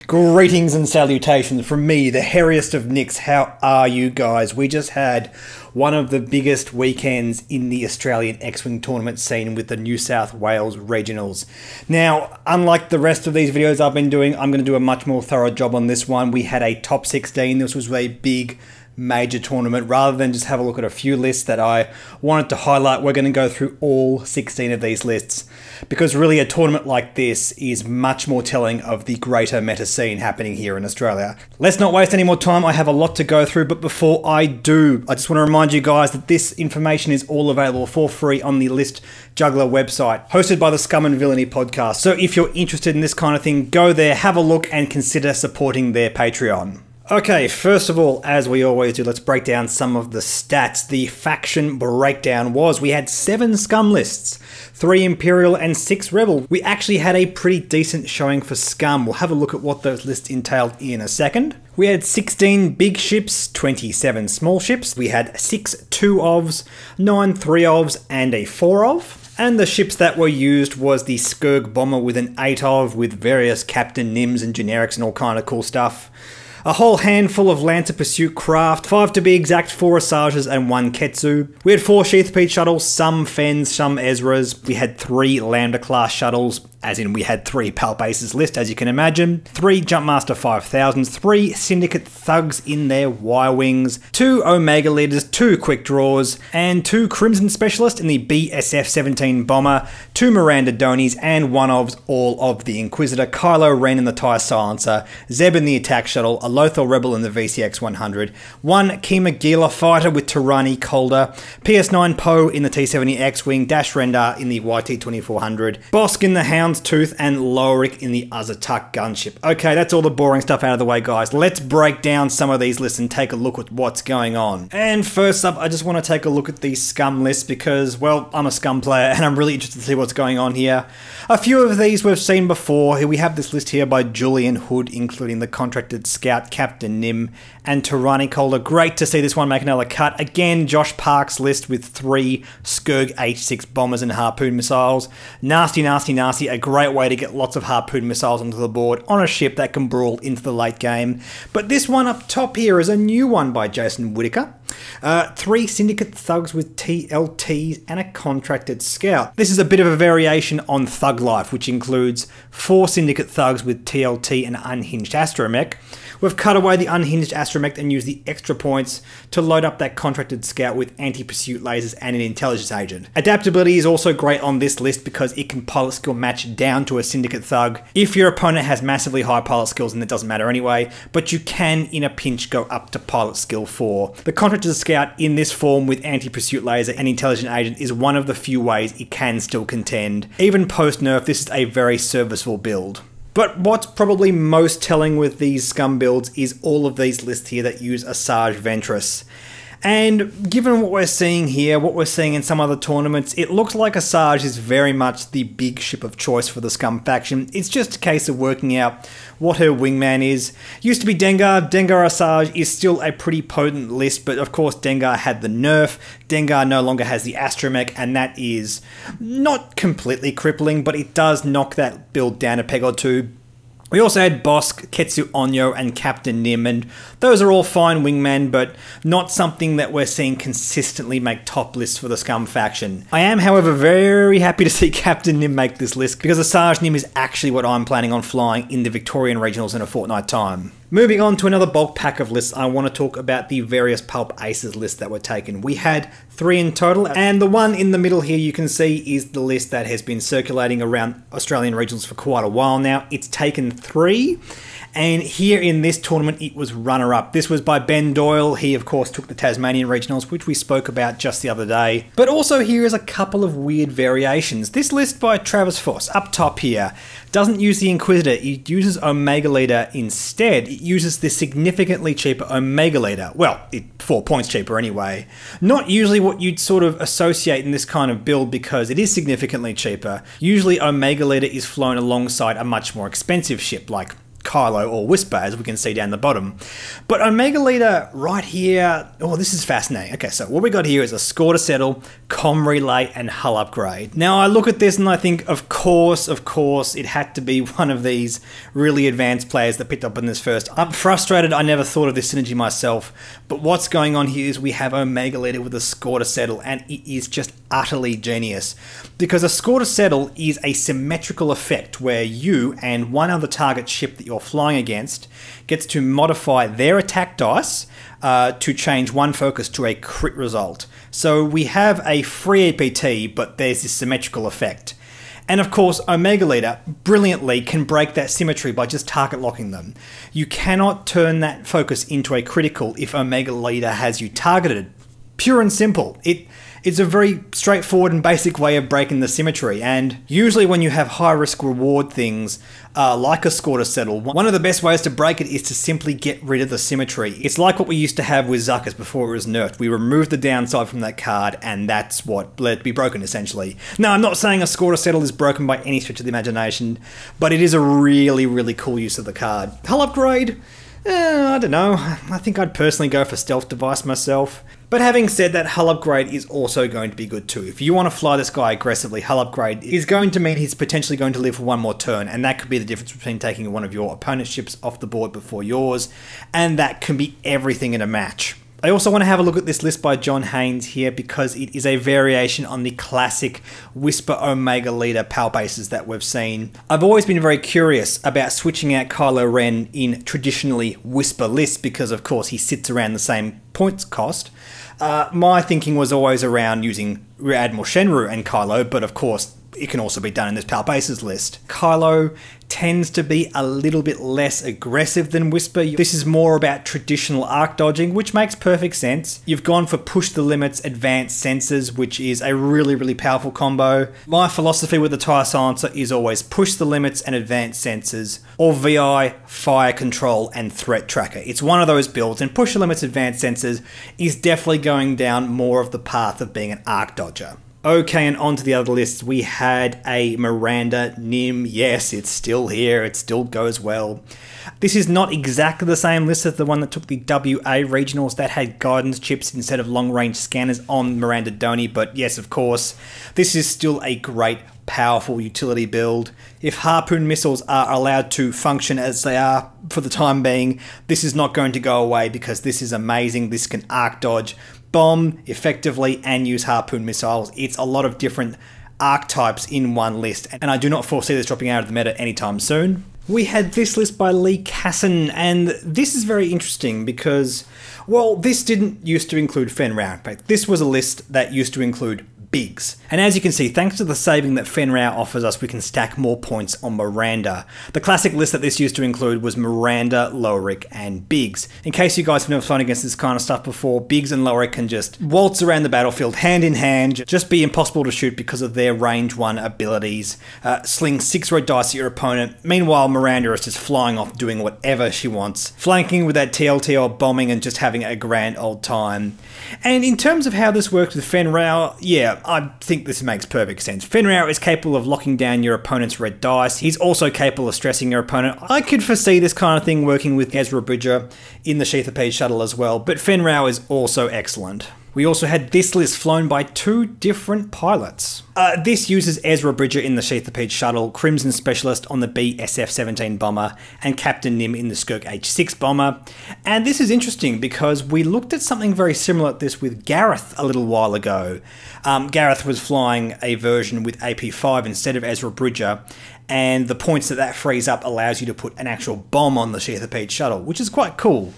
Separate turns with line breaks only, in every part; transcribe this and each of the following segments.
Greetings and salutations from me, the hairiest of Nicks. How are you guys? We just had one of the biggest weekends in the Australian X-Wing tournament scene with the New South Wales Regionals. Now, unlike the rest of these videos I've been doing, I'm going to do a much more thorough job on this one. We had a top 16. This was a big major tournament. Rather than just have a look at a few lists that I wanted to highlight, we're going to go through all 16 of these lists, because really a tournament like this is much more telling of the greater meta scene happening here in Australia. Let's not waste any more time. I have a lot to go through, but before I do, I just want to remind you guys that this information is all available for free on the List Juggler website, hosted by the Scum and Villainy podcast. So if you're interested in this kind of thing, go there, have a look, and consider supporting their Patreon. Okay, first of all, as we always do, let's break down some of the stats. The faction breakdown was we had 7 Scum lists, 3 Imperial and 6 Rebel. We actually had a pretty decent showing for Scum. We'll have a look at what those lists entailed in a second. We had 16 big ships, 27 small ships. We had 6 2-ofs, 9 3-ofs, and a 4-of. And the ships that were used was the Skirg bomber with an 8-of, with various Captain Nims and generics and all kind of cool stuff. A whole handful of Lancer Pursuit craft, 5 to be exact, 4 Asajas and 1 Ketsu. We had 4 Sheathpeed shuttles, some Fens, some Ezras. We had 3 Lambda class shuttles, as in we had 3 Palpaces list, as you can imagine. 3 Jumpmaster 5000s, 3 Syndicate Thugs in their Y-Wings, 2 Omega Leaders, 2 Quick Draws, and 2 Crimson Specialists in the BSF-17 Bomber, 2 Miranda Donis, and 1 of all of the Inquisitor, Kylo Ren in the TIE Silencer, Zeb in the Attack Shuttle, a Lothal Rebel in the VCX-100, 1 Kima Gila Fighter with Tirani Calder, PS9 Poe in the T-70 X-Wing, Dash Rendar in the YT-2400, Bosk in the Hound's Tooth, and Lorik in the Azatuk gunship. Okay, that's all the boring stuff out of the way, guys. Let's break down some of these lists and take a look at what's going on. And first up, I just want to take a look at the Scum list because, well, I'm a Scum player and I'm really interested to see what's going on here. A few of these we've seen before. We have this list here by Julian Hood, including the Contracted Scout, Captain Nim, and Tirani Calder. Great to see this one make another cut. Again, Josh Park's list with 3 Skirg H6 bombers and harpoon missiles. Nasty, nasty, nasty. A great way to get lots of harpoon missiles onto the board on a ship that can brawl into the late game. But this one up top here is a new one by Jason Whitaker. 3 Syndicate Thugs with TLTs and a Contracted Scout. This is a bit of a variation on Thug Life, which includes 4 Syndicate Thugs with TLT and Unhinged Astromech. We've cut away the Unhinged Astromech and used the extra points to load up that Contracted Scout with anti-pursuit lasers and an intelligence agent. Adaptability is also great on this list because it can pilot skill match down to a Syndicate Thug if your opponent has massively high pilot skills, and it doesn't matter anyway, but you can in a pinch go up to pilot skill 4. The Contracted Scout in this form with anti-pursuit laser and intelligent agent is one of the few ways it can still contend. Even post-nerf, this is a very serviceable build. But what's probably most telling with these Scum builds is all of these lists here that use Asajj Ventress. And given what we're seeing here, what we're seeing in some other tournaments, it looks like Asajj is very much the big ship of choice for the Scum faction. It's just a case of working out what her wingman is. Used to be Dengar. Dengar Asajj is still a pretty potent list, but of course Dengar had the nerf. Dengar no longer has the Astromech, and that is not completely crippling, but it does knock that build down a peg or two. We also had Bosk, Ketsu Onyo, and Captain Nim, and those are all fine wingmen, but not something that we're seeing consistently make top lists for the Scum faction. I am, however, very happy to see Captain Nim make this list, because Asajj Nim is actually what I'm planning on flying in the Victorian Regionals in a fortnight time. Moving on to another bulk pack of lists, I want to talk about the various Pulp Aces lists that were taken. We had 3 in total, and the one in the middle here you can see is the list that has been circulating around Australian regionals for quite a while now. It's taken 3, and here in this tournament it was runner-up. This was by Ben Doyle. He of course took the Tasmanian regionals, which we spoke about just the other day. But also here is a couple of weird variations. This list by Travis Foss, up top here, doesn't use the Inquisitor, it uses Omega Leader instead. It uses the significantly cheaper Omega Leader. Well, 4 points cheaper anyway. Not usually what you'd sort of associate in this kind of build because it is significantly cheaper. Usually Omega Leader is flown alongside a much more expensive ship like Kylo or Whisper, as we can see down the bottom. But Omega Leader right here, oh, this is fascinating. Okay, so what we got here is a Score to Settle, Com Relay, and Hull Upgrade. Now, I look at this and I think, of course, it had to be one of these really advanced players that picked up on this first. I'm frustrated I never thought of this synergy myself, but what's going on here is we have Omega Leader with a Score to Settle, and it is just utterly genius. Because a Score to Settle is a symmetrical effect where you and one other target ship that you're flying against gets to modify their attack dice to change one focus to a crit result. So we have a free APT, but there's this symmetrical effect. And of course, Omega Leader brilliantly can break that symmetry by just target locking them. You cannot turn that focus into a critical if Omega Leader has you targeted. Pure and simple. It's a very straightforward and basic way of breaking the symmetry, and usually when you have high risk reward things like a Score to Settle, one of the best ways to break it is to simply get rid of the symmetry. It's like what we used to have with Zuckuss before it was nerfed. We removed the downside from that card, and that's what let it be broken, essentially. Now, I'm not saying a Score to Settle is broken by any stretch of the imagination, but it is a really, really cool use of the card. Hull Upgrade? I don't know. I think I'd personally go for Stealth Device myself. But having said that, Hull Upgrade is also going to be good too. If you want to fly this guy aggressively, Hull Upgrade is going to mean he's potentially going to live for one more turn, and that could be the difference between taking one of your opponent's ships off the board before yours, and that can be everything in a match. I also want to have a look at this list by John Haynes here because it is a variation on the classic Whisper Omega Leader PAL bases that we've seen. I've always been very curious about switching out Kylo Ren in traditionally Whisper lists because of course he sits around the same points cost. My thinking was always around using Rear Admiral Shenru and Kylo, but of course it can also be done in this PAL bases list. Kylo tends to be a little bit less aggressive than Whisper. This is more about traditional arc dodging, which makes perfect sense. You've gone for Push the Limits, Advanced Sensors, which is a really, really powerful combo. My philosophy with the TIE Silencer is always Push the Limits and Advanced Sensors, or VI, Fire Control, and Threat Tracker. It's one of those builds, and Push the Limits, Advanced Sensors is definitely going down more of the path of being an arc dodger. Okay, and on to the other lists. We had a Miranda Nim. Yes, it's still here. It still goes well. This is not exactly the same list as the one that took the WA Regionals that had guidance chips instead of long-range scanners on Miranda Donnie, but yes, of course, this is still a great, powerful utility build. If Harpoon missiles are allowed to function as they are for the time being, this is not going to go away because this is amazing. This can arc dodge, bomb effectively, and use Harpoon missiles. It's a lot of different archetypes in one list, and I do not foresee this dropping out of the meta anytime soon. We had this list by Lee Casson, and this is very interesting because, well, this didn't used to include Fen Rao. In fact, this was a list that used to include Biggs. And as you can see, thanks to the saving that Fen Rao offers us, we can stack more points on Miranda. The classic list that this used to include was Miranda, Lowrick, and Biggs. In case you guys have never flown against this kind of stuff before, Biggs and Lowrick can just waltz around the battlefield hand in hand, just be impossible to shoot because of their range 1 abilities, sling 6 red dice at your opponent. Meanwhile, Miranda is just flying off doing whatever she wants, flanking with that TLT or bombing and just having a grand old time. And in terms of how this works with Fen Rao, yeah, I think this makes perfect sense. Fen Rao is capable of locking down your opponent's red dice. He's also capable of stressing your opponent. I could foresee this kind of thing working with Ezra Bridger in the Sheathapede shuttle as well, but Fen Rao is also excellent. We also had this list flown by 2 different pilots. This uses Ezra Bridger in the Sheathapede shuttle, Crimson Specialist on the BSF-17 bomber, and Captain Nim in the Skirk H6 bomber. And this is interesting because we looked at something very similar to this with Gareth a little while ago. Gareth was flying a version with AP5 instead of Ezra Bridger, and the points that that frees up allows you to put an actual bomb on the Sheathapede shuttle, which is quite cool.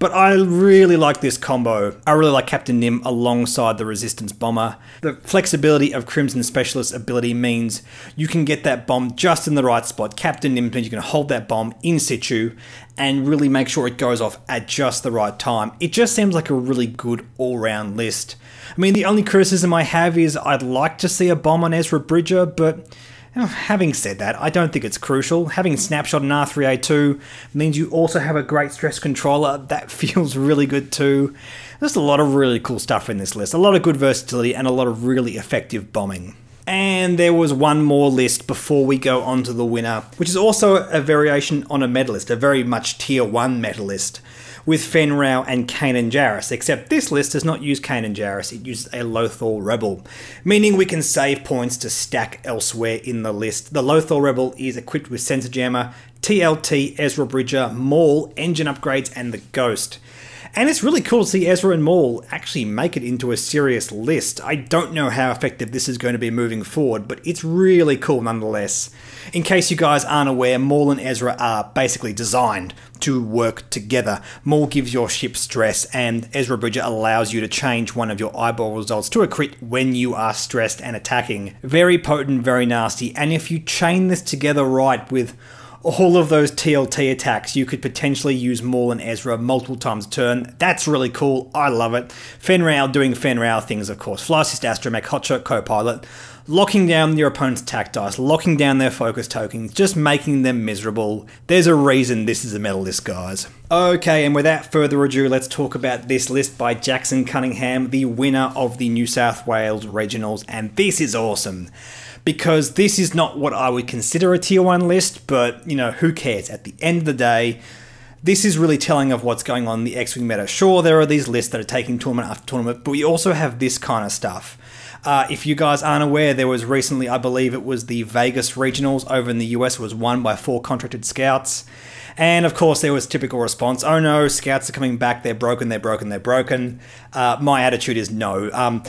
But I really like this combo. I really like Captain Nim alongside the Resistance Bomber. The flexibility of Crimson Specialist's ability means you can get that bomb just in the right spot. Captain Nim means you can hold that bomb in situ and really make sure it goes off at just the right time. It just seems like a really good all-round list. I mean, the only criticism I have is I'd like to see a bomb on Ezra Bridger, but having said that, I don't think it's crucial. Having Snapshot and R3A2 means you also have a great stress controller. That feels really good too. There's a lot of really cool stuff in this list. A lot of good versatility and a lot of really effective bombing. And there was one more list before we go on to the winner, which is also a variation on a medalist, a very much tier 1 medalist, with Fenrau and Kanan Jarrus, except this list does not use Kanan Jarrus, it uses a Lothal Rebel, meaning we can save points to stack elsewhere in the list. The Lothal Rebel is equipped with Sensor Jammer, TLT, Ezra Bridger, Maul, engine upgrades, and the Ghost. And it's really cool to see Ezra and Maul actually make it into a serious list. I don't know how effective this is going to be moving forward, but it's really cool nonetheless. In case you guys aren't aware, Maul and Ezra are basically designed to work together. Maul gives your ship stress, and Ezra Bridger allows you to change one of your eyeball results to a crit when you are stressed and attacking. Very potent, very nasty, and if you chain this together right with all of those TLT attacks, you could potentially use Maul and Ezra multiple times a turn. That's really cool. I love it. Fenrau doing Fenrau things, of course. Fly Assist Astromech, Hotshot Co-Pilot, locking down your opponent's attack dice, locking down their focus tokens, just making them miserable. There's a reason this is a medal list, guys. Okay, and without further ado, let's talk about this list by Jackson Cunningham, the winner of the New South Wales Regionals, and this is awesome. Because this is not what I would consider a tier 1 list, but, you know, who cares? At the end of the day, this is really telling of what's going on in the X-Wing meta. Sure, there are these lists that are taking tournament after tournament, but we also have this kind of stuff. If you guys aren't aware, there was recently, I believe it was the Vegas Regionals over in the US, was won by 4 contracted scouts. And of course, there was typical response, oh no, scouts are coming back, they're broken, they're broken, they're broken. My attitude is no.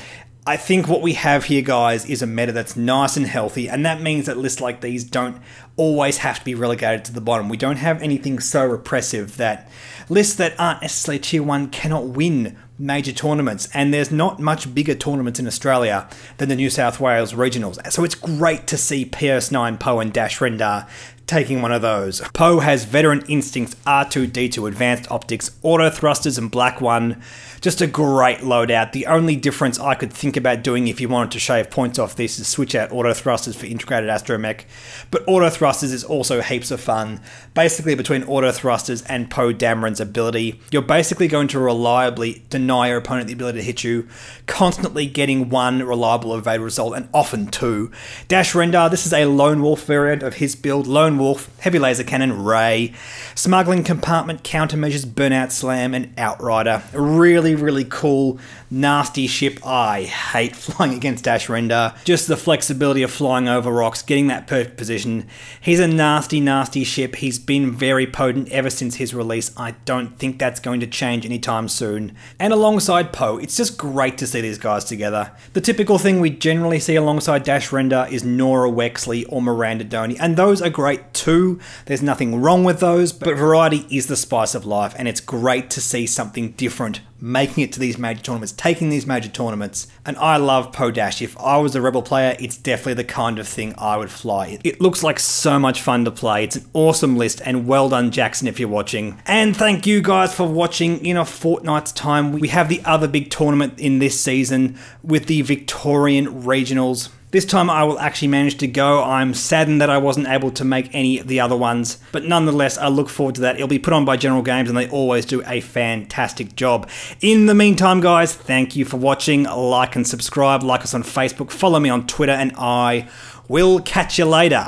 I think what we have here, guys, is a meta that's nice and healthy, and that means that lists like these don't always have to be relegated to the bottom. We don't have anything so repressive that lists that aren't necessarily tier 1 cannot win major tournaments, and there's not much bigger tournaments in Australia than the New South Wales Regionals. So it's great to see PS9 Poe and Dash Rendar taking one of those. Poe has Veteran Instincts, R2-D2 Advanced Optics, Auto Thrusters and Black 1. Just a great loadout. The only difference I could think about doing if you wanted to shave points off this is switch out Auto Thrusters for Integrated Astromech. But Auto Thrusters is also heaps of fun. Basically, between Auto Thrusters and Poe Dameron's ability, you're basically going to reliably deny your opponent the ability to hit you, constantly getting one reliable evade result, and often two. Dash Rendar, this is a Lone Wolf variant of his build. Lone Wolf, Heavy Laser Cannon, Ray, Smuggling Compartment, Countermeasures, Burnout Slam, and Outrider. Really cool, nasty ship. I hate flying against Dash Rendar. Just the flexibility of flying over rocks, getting that perfect position. He's a nasty ship. He's been very potent ever since his release. I don't think that's going to change anytime soon. And alongside Poe, it's just great to see these guys together. The typical thing we generally see alongside Dash Rendar is Nora Wexley or Miranda Doney, and those are great too. There's nothing wrong with those, but variety is the spice of life, and it's great to see something different making it to these major tournaments, taking these major tournaments. And I love Poe Dash. If I was a Rebel player, it's definitely the kind of thing I would fly. It looks like so much fun to play. It's an awesome list, and well done, Jackson, if you're watching. And thank you guys for watching. In a fortnight's time, we have the other big tournament in this season with the Victorian Regionals. This time I will actually manage to go. I'm saddened that I wasn't able to make any of the other ones, but nonetheless, I look forward to that. It'll be put on by General Games, and they always do a fantastic job. In the meantime, guys, thank you for watching. Like and subscribe, like us on Facebook, follow me on Twitter, and I will catch you later.